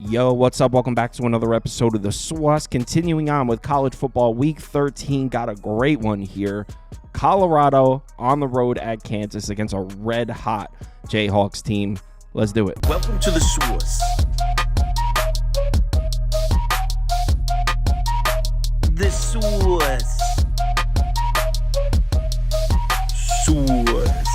Yo, what's up? Welcome back to another episode of the SWAS. Continuing on with college football week 13. Got a great one here. Colorado on the road at Kansas against a red-hot Jayhawks team. Let's do it. Welcome to the SWAS. The SWAS. SWAS.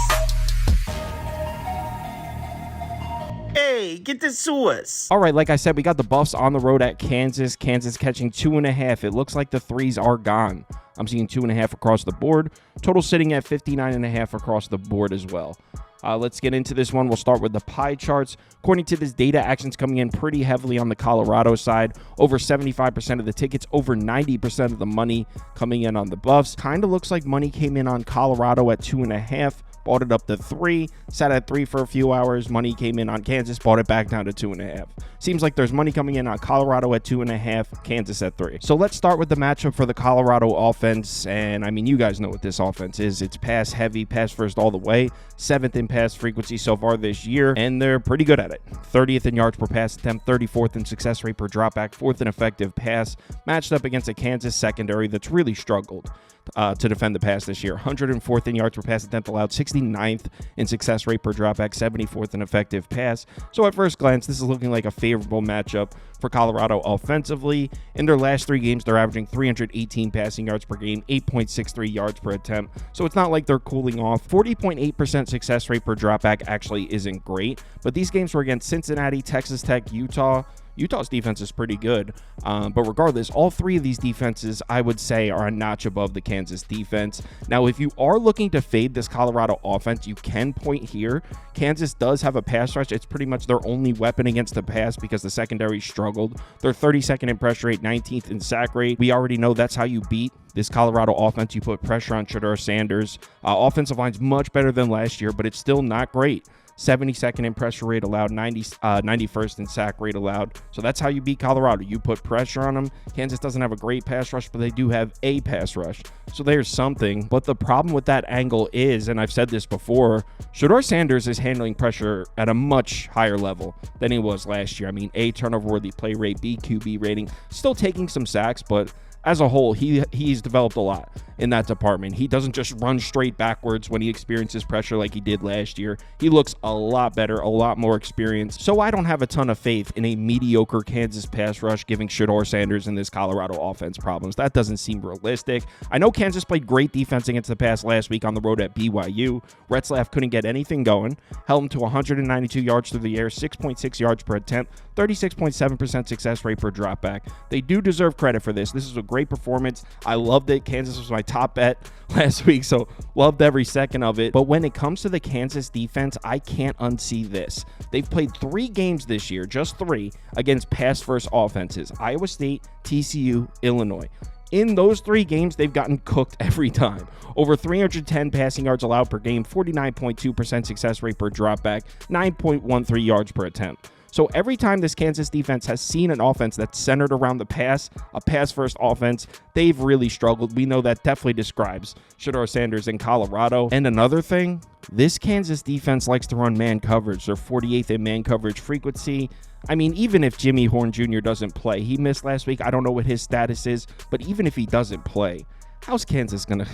Hey, get the SWAS. All right, like I said, we got the Buffs on the road at Kansas. Kansas catching 2.5. It looks like the threes are gone. I'm seeing 2.5 across the board. Total sitting at 59.5 across the board as well. Let's get into this one. We'll start with the pie charts. According to this data, action's coming in pretty heavily on the Colorado side. Over 75% of the tickets, over 90% of the money coming in on the Buffs. Kind of looks like money came in on Colorado at 2.5. Bought it up to 3, sat at 3 for a few hours. Money came in on Kansas, bought it back down to 2.5. Seems like there's money coming in on Colorado at 2.5, Kansas at 3. So let's start with the matchup for the Colorado offense. And I mean, you guys know what this offense is. It's pass heavy, pass first all the way. 7th in pass frequency so far this year, and they're pretty good at it. 30th in yards per pass attempt, 34th in success rate per dropback, 4th in effective pass. Matched up against a Kansas secondary that's really struggled to defend the pass this year. 104th in yards per pass attempt allowed, 69th in success rate per dropback, 74th in effective pass. So at first glance, this is looking like a favorable matchup for Colorado offensively. In their last 3 games, they're averaging 318 passing yards per game, 8.63 yards per attempt. So it's not like they're cooling off. 40.8% success rate per dropback actually isn't great, but these games were against Cincinnati, Texas Tech, Utah. Utah's defense is pretty good, but regardless, all 3 of these defenses, I would say, are a notch above the Kansas defense. Now, if you are looking to fade this Colorado offense, you can point here. Kansas does have a pass rush. It's pretty much their only weapon against the pass because the secondary struggled. They're 32nd in pressure rate, 19th in sack rate. We already know that's how you beat this Colorado offense. You put pressure on Shedeur Sanders. Offensive line's much better than last year, but it's still not great. 72nd in pressure rate allowed, 91st in sack rate allowed. So that's how you beat Colorado. You put pressure on them. Kansas doesn't have a great pass rush, but they do have a pass rush. So there's something. But the problem with that angle is, and I've said this before, Shedeur Sanders is handling pressure at a much higher level than he was last year. I mean, A, turnover-worthy play rate, B, QB rating. Still taking some sacks, but as a whole, he's developed a lot in that department. He doesn't just run straight backwards when he experiences pressure like he did last year. He looks a lot better, a lot more experienced. So I don't have a ton of faith in a mediocre Kansas pass rush giving Shedeur Sanders and this Colorado offense problems. That doesn't seem realistic. I know Kansas played great defense against the pass last week on the road at BYU. Retzlaff couldn't get anything going. Held him to 192 yards through the air, 6.6 yards per attempt, 36.7% success rate per dropback. They do deserve credit for this. This is a great performance. I loved it. Kansas was my top bet last week, so loved every second of it. But when it comes to the Kansas defense, I can't unsee this. They've played 3 games this year, just 3, against pass-first offenses. Iowa State, TCU, Illinois. In those 3 games, they've gotten cooked every time. Over 310 passing yards allowed per game, 49.2% success rate per dropback, 9.13 yards per attempt. So every time this Kansas defense has seen an offense that's centered around the pass, a pass-first offense, they've really struggled. We know that definitely describes Shedeur Sanders in Colorado. And another thing, this Kansas defense likes to run man coverage. They're 48th in man coverage frequency. I mean, even if Jimmy Horn Jr. doesn't play, he missed last week. I don't know what his status is, but even if he doesn't play, how's Kansas going to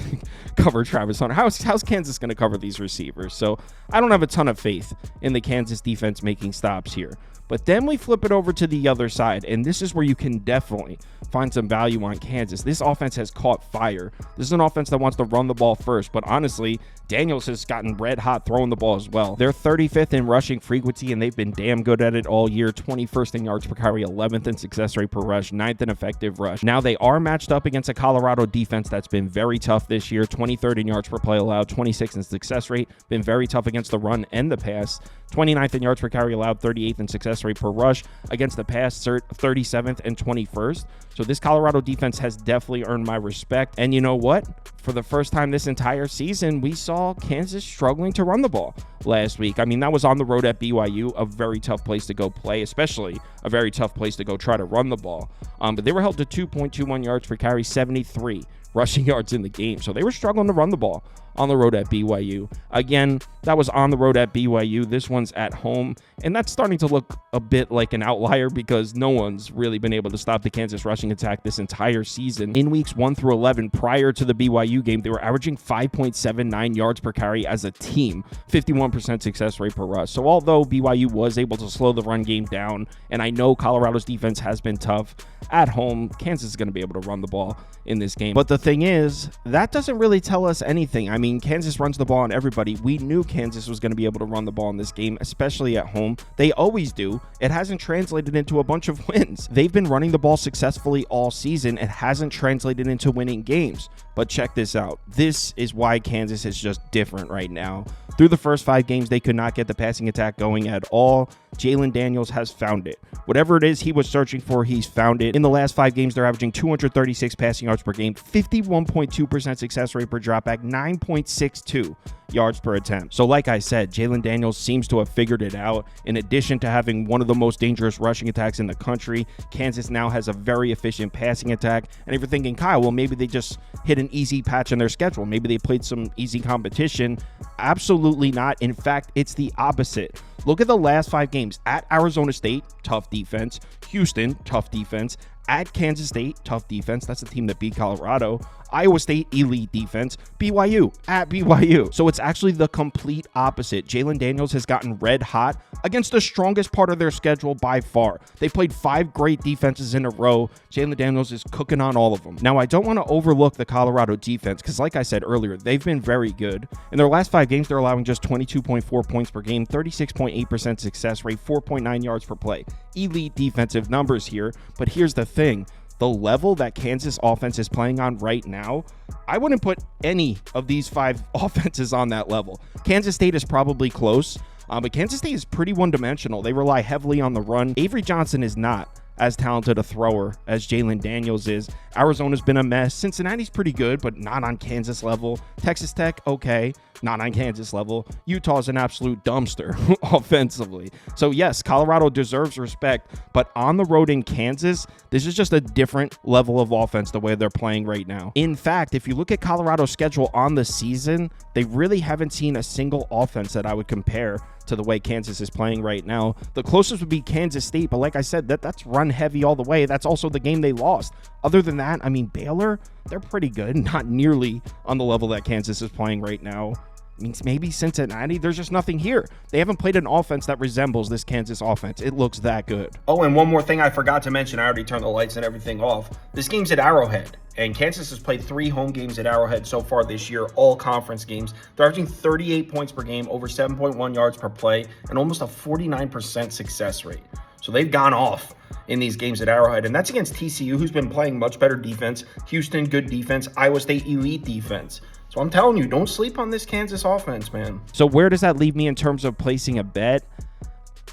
cover Travis Hunter? How's Kansas going to cover these receivers? So I don't have a ton of faith in the Kansas defense making stops here. But then we flip it over to the other side, and this is where you can definitely find some value on Kansas. This offense has caught fire. This is an offense that wants to run the ball first, but honestly, Daniels has gotten red hot throwing the ball as well. They're 35th in rushing frequency, and they've been damn good at it all year. 21st in yards per carry, 11th in success rate per rush, 9th in effective rush. Now, they are matched up against a Colorado defense that's been very tough this year. 23rd in yards per play allowed, 26th in success rate. Been very tough against the run and the pass. 29th in yards per carry allowed, 38th in success rate per rush. Against the pass, 37th and 21st. So this Colorado defense has definitely earned my respect. And you know what? For the first time this entire season, we saw Kansas struggling to run the ball last week. I mean, that was on the road at BYU, a very tough place to go play, especially a very tough place to go try to run the ball. But they were held to 2.21 yards per carry, 73 rushing yards in the game. So they were struggling to run the ball on the road at BYU. Again, That was on the road at BYU. This one's at home, and that's starting to look a bit like an outlier because no one's really been able to stop the Kansas rushing attack this entire season. In weeks 1 through 11, prior to the BYU game, they were averaging 5.79 yards per carry as a team, 51% success rate per rush. So although BYU was able to slow the run game down, and I know Colorado's defense has been tough, at home, Kansas is going to be able to run the ball in this game. But the thing is, that doesn't really tell us anything. I mean, Kansas runs the ball on everybody. We knew Kansas was going to be able to run the ball in this game, especially at home. They always do. It hasn't translated into a bunch of wins. They've been running the ball successfully all season. It hasn't translated into winning games. But check this out. This is why Kansas is just different right now. Through the first 5 games, they could not get the passing attack going at all. Jalen Daniels has found it. Whatever it is he was searching for, he's found it. In the last 5 games, they're averaging 236 passing yards per game, 51.2% success rate per dropback, 9.62 yards per attempt. So like I said, Jalen Daniels seems to have figured it out. In addition to having one of the most dangerous rushing attacks in the country, Kansas now has a very efficient passing attack. And if you're thinking, Kyle, well, maybe they just hit an easy patch in their schedule. Maybe they played some easy competition. Absolutely not. In fact, it's the opposite. Look at the last 5 games. At Arizona State, tough defense. Houston, tough defense. At Kansas State, tough defense. That's the team that beat Colorado. Iowa State, elite defense. BYU, at BYU. So it's actually the complete opposite. Jalen Daniels has gotten red hot against the strongest part of their schedule by far. They played 5 great defenses in a row. Jalen Daniels is cooking on all of them. Now, I don't want to overlook the Colorado defense because, like I said earlier, they've been very good. In their last 5 games, they're allowing just 22.4 points per game, 36.8% success rate, 4.9 yards per play. Elite defensive numbers here, but here's the thing. The level that Kansas offense is playing on right now, I wouldn't put any of these 5 offenses on that level. Kansas State is probably close, but Kansas State is pretty one-dimensional. They rely heavily on the run. Avery Johnson is not as talented a thrower as Jalen Daniels is. Arizona's been a mess. Cincinnati's pretty good, but not on Kansas level. Texas Tech, okay, not on Kansas level. Utah's an absolute dumpster offensively. So yes, Colorado deserves respect, but on the road in Kansas, this is just a different level of offense the way they're playing right now. In fact, if you look at Colorado's schedule on the season, they really haven't seen a single offense that I would compare to the way Kansas is playing right now. The closest would be Kansas State, but like I said, that's run heavy all the way. That's also the game they lost. Other than that, I mean, Baylor, they're pretty good, not nearly on the level that Kansas is playing right now. Means maybe Cincinnati, there's just nothing here. They haven't played an offense that resembles this Kansas offense. It looks that good. Oh, and one more thing I forgot to mention. I already turned the lights and everything off. This game's at Arrowhead, and Kansas has played 3 home games at Arrowhead so far this year, all conference games. They're averaging 38 points per game, over 7.1 yards per play, and almost a 49% success rate. So they've gone off in these games at Arrowhead, and that's against TCU, who's been playing much better defense. Houston, good defense. Iowa State, elite defense. So I'm telling you, don't sleep on this Kansas offense, man. So where does that leave me in terms of placing a bet?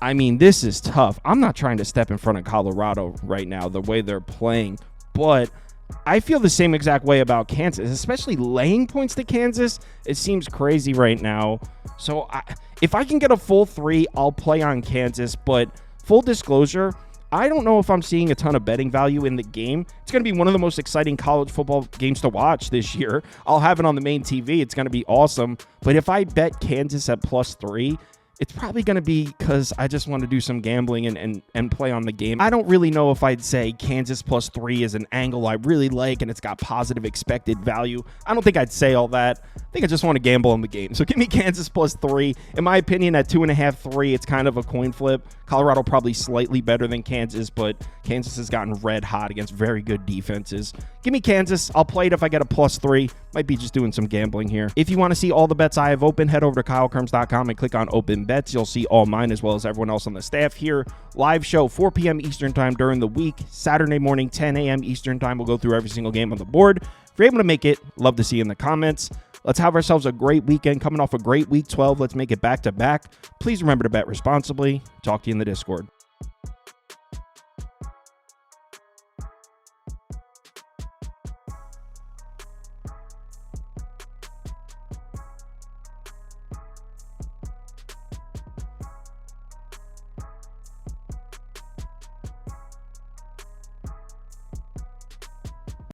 I mean, this is tough. I'm not trying to step in front of Colorado right now, the way they're playing, but I feel the same exact way about Kansas, especially laying points to Kansas. It seems crazy right now. So if I can get a full 3, I'll play on Kansas, but full disclosure, I don't know if I'm seeing a ton of betting value in the game. It's going to be one of the most exciting college football games to watch this year. I'll have it on the main TV. It's going to be awesome. But if I bet Kansas at +3, it's probably going to be because I just want to do some gambling and play on the game. I don't really know if I'd say Kansas +3 is an angle I really like and it's got positive expected value. I don't think I'd say all that. I think I just want to gamble on the game. So give me Kansas +3. In my opinion, at 2.5, 3, it's kind of a coin flip. Colorado probably slightly better than Kansas, but Kansas has gotten red hot against very good defenses. Give me Kansas. I'll play it if I get a +3. Might be just doing some gambling here. If you want to see all the bets I have open, head over to KyleKirms.com and click on open bets. You'll see all mine as well as everyone else on the staff here. Live show 4 p.m. Eastern time during the week. Saturday morning 10 a.m. Eastern time. We'll go through every single game on the board. If you're able to make it, love to see you in the comments. Let's have ourselves a great weekend coming off a great week 12. Let's make it back to back. Please remember to bet responsibly. Talk to you in the Discord.